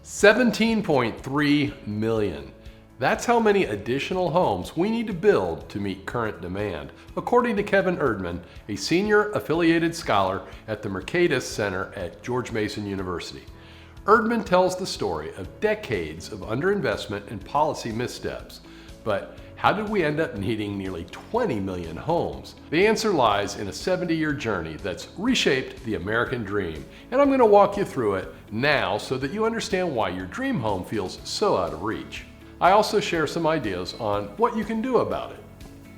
17.3 million. That's how many additional homes we need to build to meet current demand, according to Kevin Erdman, a senior affiliated scholar at the Mercatus Center at George Mason University. Erdman tells the story of decades of underinvestment and policy missteps. But how did we end up needing nearly 20 million homes? The answer lies in a 70-year journey that's reshaped the American dream, and I'm going to walk you through it now so that you understand why your dream home feels so out of reach. I also share some ideas on what you can do about it.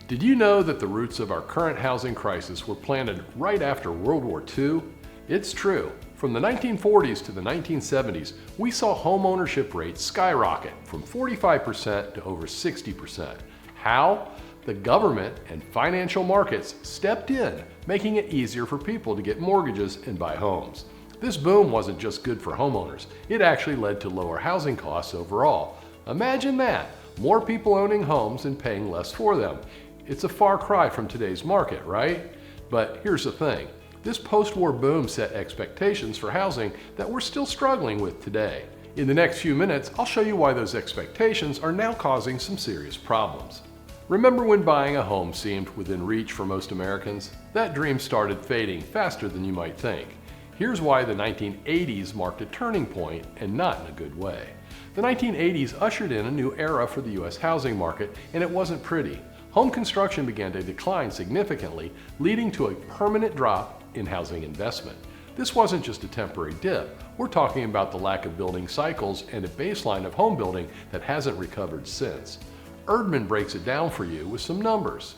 Did you know that the roots of our current housing crisis were planted right after World War II? It's true. From the 1940s to the 1970s, we saw homeownership rates skyrocket from 45% to over 60%. How? The government and financial markets stepped in, making it easier for people to get mortgages and buy homes. This boom wasn't just good for homeowners, it actually led to lower housing costs overall. Imagine that, more people owning homes and paying less for them. It's a far cry from today's market, right? But here's the thing. This post-war boom set expectations for housing that we're still struggling with today. In the next few minutes, I'll show you why those expectations are now causing some serious problems. Remember when buying a home seemed within reach for most Americans? That dream started fading faster than you might think. Here's why the 1980s marked a turning point, and not in a good way. The 1980s ushered in a new era for the U.S. housing market, and it wasn't pretty. Home construction began to decline significantly, leading to a permanent drop in housing investment. This wasn't just a temporary dip. We're talking about the lack of building cycles and a baseline of home building that hasn't recovered since. Erdman breaks it down for you with some numbers.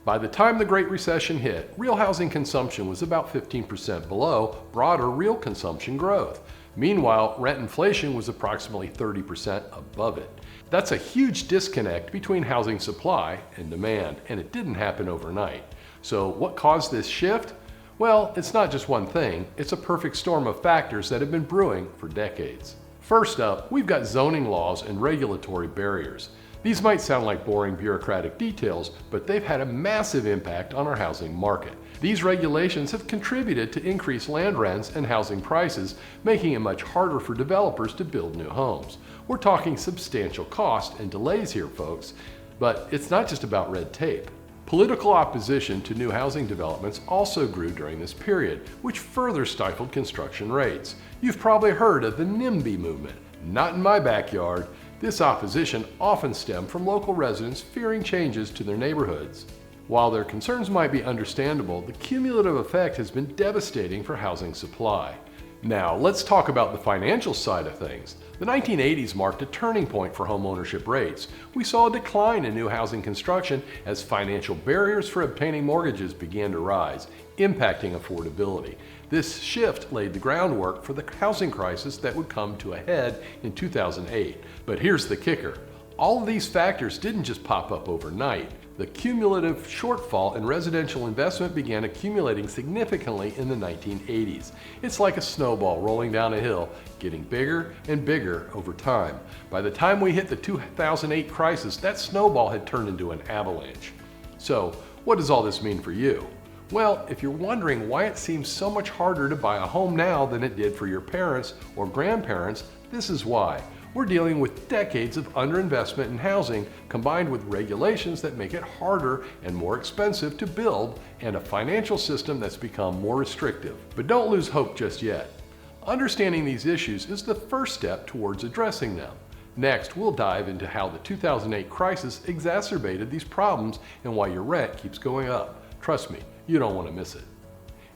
By the time the Great Recession hit, real housing consumption was about 15% below broader real consumption growth. Meanwhile, rent inflation was approximately 30% above it. That's a huge disconnect between housing supply and demand, and it didn't happen overnight. So what caused this shift? Well, it's not just one thing, it's a perfect storm of factors that have been brewing for decades. First up, we've got zoning laws and regulatory barriers. These might sound like boring bureaucratic details, but they've had a massive impact on our housing market. These regulations have contributed to increased land rents and housing prices, making it much harder for developers to build new homes. We're talking substantial cost and delays here, folks, but it's not just about red tape. Political opposition to new housing developments also grew during this period, which further stifled construction rates. You've probably heard of the NIMBY movement. Not in my backyard. This opposition often stemmed from local residents fearing changes to their neighborhoods. While their concerns might be understandable, the cumulative effect has been devastating for housing supply. Now, let's talk about the financial side of things. The 1980s marked a turning point for homeownership rates. We saw a decline in new housing construction as financial barriers for obtaining mortgages began to rise, impacting affordability. This shift laid the groundwork for the housing crisis that would come to a head in 2008. But here's the kicker. All of these factors didn't just pop up overnight. The cumulative shortfall in residential investment began accumulating significantly in the 1980s. It's like a snowball rolling down a hill, getting bigger and bigger over time. By the time we hit the 2008 crisis, that snowball had turned into an avalanche. So, what does all this mean for you? Well, if you're wondering why it seems so much harder to buy a home now than it did for your parents or grandparents, this is why. We're dealing with decades of underinvestment in housing combined with regulations that make it harder and more expensive to build and a financial system that's become more restrictive. But don't lose hope just yet. Understanding these issues is the first step towards addressing them. Next, we'll dive into how the 2008 crisis exacerbated these problems and why your rent keeps going up. Trust me, you don't want to miss it.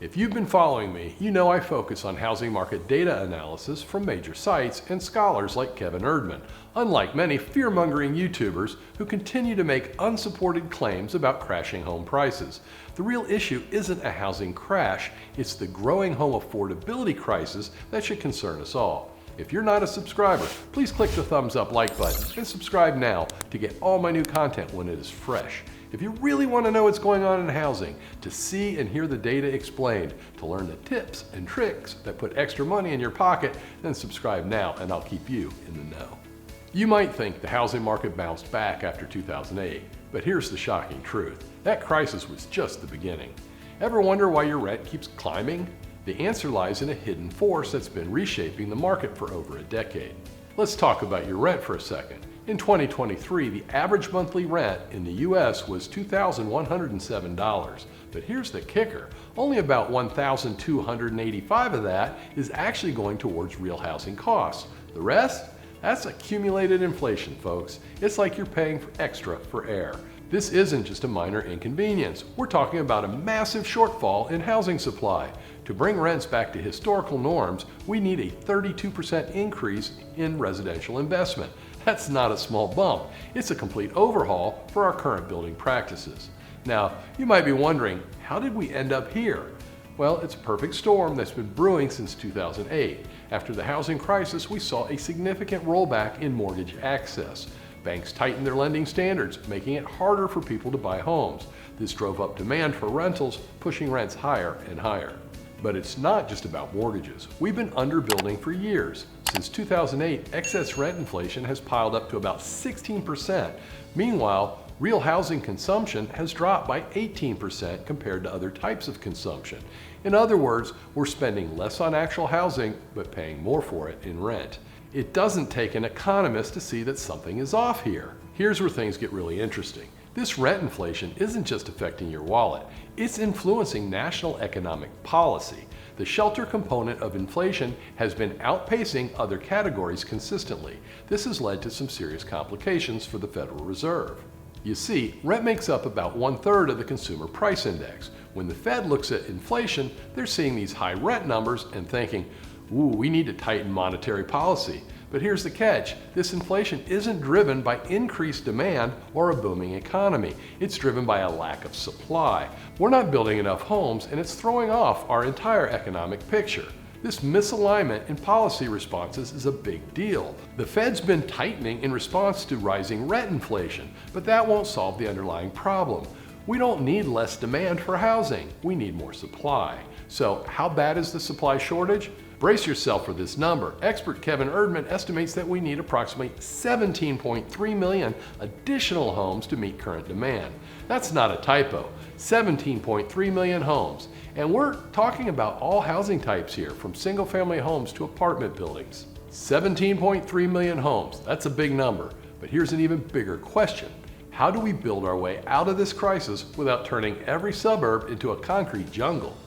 If you've been following me, you know I focus on housing market data analysis from major sites and scholars like Kevin Erdman, unlike many fear-mongering YouTubers who continue to make unsupported claims about crashing home prices. The real issue isn't a housing crash, it's the growing home affordability crisis that should concern us all. If you're not a subscriber, please click the thumbs up like button and subscribe now to get all my new content when it is fresh. If you really want to know what's going on in housing, to see and hear the data explained, to learn the tips and tricks that put extra money in your pocket, then subscribe now and I'll keep you in the know. You might think the housing market bounced back after 2008, but here's the shocking truth. That crisis was just the beginning. Ever wonder why your rent keeps climbing? The answer lies in a hidden force that's been reshaping the market for over a decade. Let's talk about your rent for a second. In 2023, the average monthly rent in the U.S. was $2,107. But here's the kicker. Only about $1,285 of that is actually going towards real housing costs. The rest? That's accumulated inflation, folks. It's like you're paying extra for air. This isn't just a minor inconvenience. We're talking about a massive shortfall in housing supply. To bring rents back to historical norms, we need a 32% increase in residential investment. That's not a small bump. It's a complete overhaul for our current building practices. Now, you might be wondering, how did we end up here? Well, it's a perfect storm that's been brewing since 2008. After the housing crisis, we saw a significant rollback in mortgage access. Banks tightened their lending standards, making it harder for people to buy homes. This drove up demand for rentals, pushing rents higher and higher. But it's not just about mortgages. We've been underbuilding for years. Since 2008, excess rent inflation has piled up to about 16%. Meanwhile, real housing consumption has dropped by 18% compared to other types of consumption. In other words, we're spending less on actual housing, but paying more for it in rent. It doesn't take an economist to see that something is off here. Here's where things get really interesting. This rent inflation isn't just affecting your wallet, it's influencing national economic policy. The shelter component of inflation has been outpacing other categories consistently. This has led to some serious complications for the Federal Reserve. You see, rent makes up about 1/3 of the consumer price index. When the Fed looks at inflation, they're seeing these high rent numbers and thinking, ooh, we need to tighten monetary policy. But here's the catch. This inflation isn't driven by increased demand or a booming economy. It's driven by a lack of supply. We're not building enough homes, and it's throwing off our entire economic picture. This misalignment in policy responses is a big deal. The Fed's been tightening in response to rising rent inflation, but that won't solve the underlying problem. We don't need less demand for housing. We need more supply. So how bad is the supply shortage? Brace yourself for this number. Expert Kevin Erdman estimates that we need approximately 17.3 million additional homes to meet current demand. That's not a typo. 17.3 million homes. And we're talking about all housing types here, from single-family homes to apartment buildings. 17.3 million homes. That's a big number. But here's an even bigger question. How do we build our way out of this crisis without turning every suburb into a concrete jungle?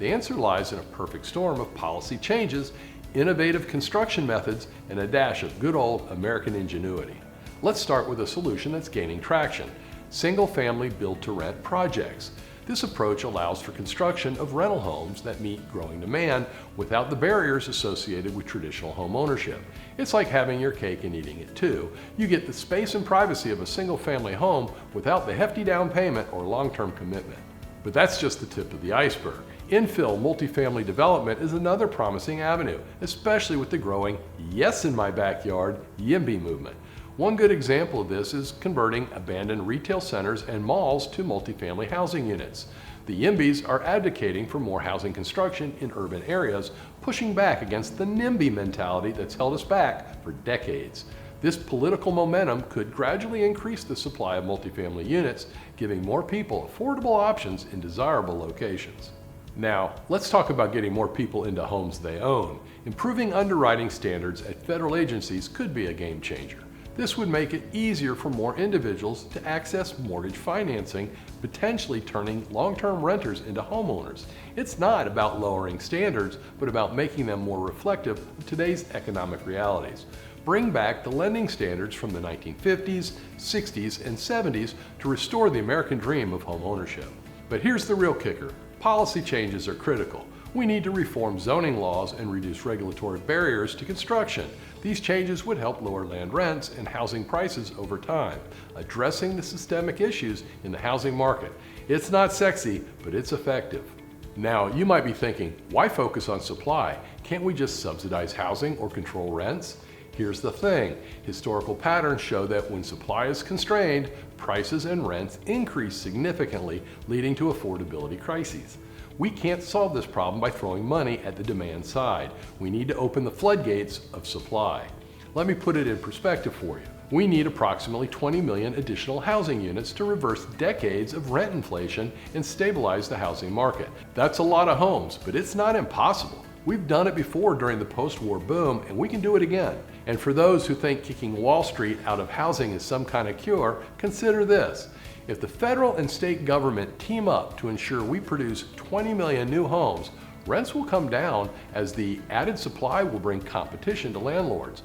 The answer lies in a perfect storm of policy changes, innovative construction methods, and a dash of good old American ingenuity. Let's start with a solution that's gaining traction: single-family build-to-rent projects. This approach allows for construction of rental homes that meet growing demand without the barriers associated with traditional home ownership. It's like having your cake and eating it too. You get the space and privacy of a single-family home without the hefty down payment or long-term commitment. But that's just the tip of the iceberg. Infill multifamily development is another promising avenue, especially with the growing "yes in my backyard" YIMBY movement. One good example of this is converting abandoned retail centers and malls to multifamily housing units. The YIMBYs are advocating for more housing construction in urban areas, pushing back against the NIMBY mentality that's held us back for decades. This political momentum could gradually increase the supply of multifamily units, giving more people affordable options in desirable locations. Now, let's talk about getting more people into homes they own. Improving underwriting standards at federal agencies could be a game changer. This would make it easier for more individuals to access mortgage financing, potentially turning long-term renters into homeowners. It's not about lowering standards, but about making them more reflective of today's economic realities. Bring back the lending standards from the 1950s, 60s, and 70s to restore the American dream of home ownership. But here's the real kicker. Policy changes are critical. We need to reform zoning laws and reduce regulatory barriers to construction. These changes would help lower land rents and housing prices over time, addressing the systemic issues in the housing market. It's not sexy, but it's effective. Now, you might be thinking, why focus on supply? Can't we just subsidize housing or control rents? Here's the thing. Historical patterns show that when supply is constrained, prices and rents increase significantly, leading to affordability crises. We can't solve this problem by throwing money at the demand side. We need to open the floodgates of supply. Let me put it in perspective for you. We need approximately 20 million additional housing units to reverse decades of rent inflation and stabilize the housing market. That's a lot of homes, but it's not impossible. We've done it before during the post-war boom, and we can do it again. And for those who think kicking Wall Street out of housing is some kind of cure, consider this. If the federal and state government team up to ensure we produce 20 million new homes, rents will come down as the added supply will bring competition to landlords.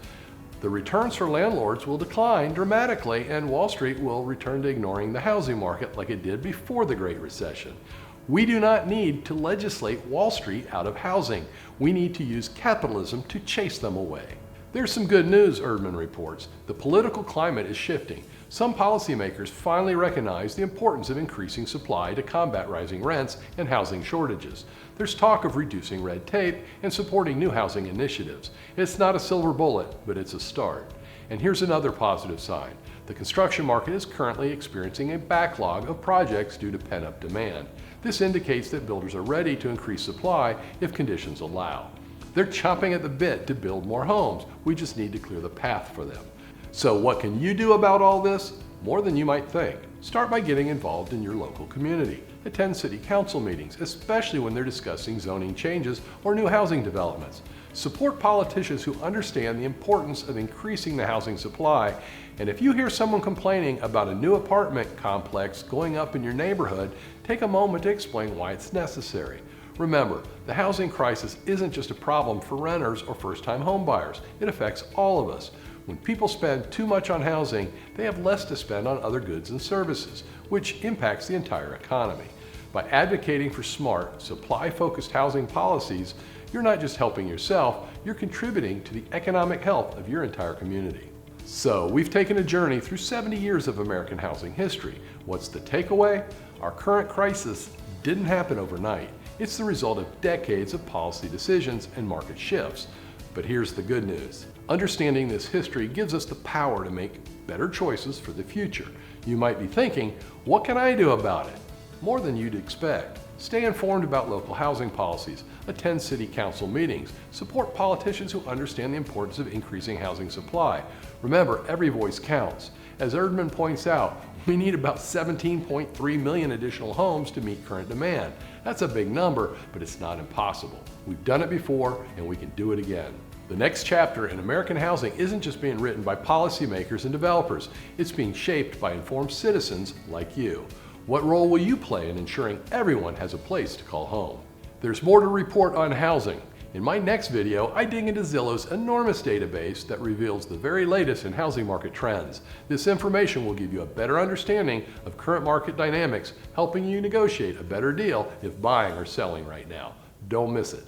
The returns for landlords will decline dramatically, and Wall Street will return to ignoring the housing market like it did before the Great Recession. We do not need to legislate Wall Street out of housing. We need to use capitalism to chase them away. There's some good news, Erdman reports. The political climate is shifting. Some policymakers finally recognize the importance of increasing supply to combat rising rents and housing shortages. There's talk of reducing red tape and supporting new housing initiatives. It's not a silver bullet, but it's a start. And here's another positive sign. The construction market is currently experiencing a backlog of projects due to pent-up demand. This indicates that builders are ready to increase supply if conditions allow. They're chomping at the bit to build more homes. We just need to clear the path for them. So what can you do about all this? More than you might think. Start by getting involved in your local community. Attend city council meetings, especially when they're discussing zoning changes or new housing developments. Support politicians who understand the importance of increasing the housing supply. And if you hear someone complaining about a new apartment complex going up in your neighborhood, take a moment to explain why it's necessary. Remember, the housing crisis isn't just a problem for renters or first-time home buyers. It affects all of us. When people spend too much on housing, they have less to spend on other goods and services, which impacts the entire economy. By advocating for smart, supply-focused housing policies, you're not just helping yourself, you're contributing to the economic health of your entire community. So, we've taken a journey through 70 years of American housing history. What's the takeaway? Our current crisis didn't happen overnight. It's the result of decades of policy decisions and market shifts. But here's the good news. Understanding this history gives us the power to make better choices for the future. You might be thinking, what can I do about it? More than you'd expect. Stay informed about local housing policies, attend city council meetings, support politicians who understand the importance of increasing housing supply. Remember, every voice counts. As Erdman points out, we need about 17.3 million additional homes to meet current demand. That's a big number, but it's not impossible. We've done it before, and we can do it again. The next chapter in American housing isn't just being written by policymakers and developers. It's being shaped by informed citizens like you. What role will you play in ensuring everyone has a place to call home? There's more to report on housing. In my next video, I dig into Zillow's enormous database that reveals the very latest in housing market trends. This information will give you a better understanding of current market dynamics, helping you negotiate a better deal if buying or selling right now. Don't miss it.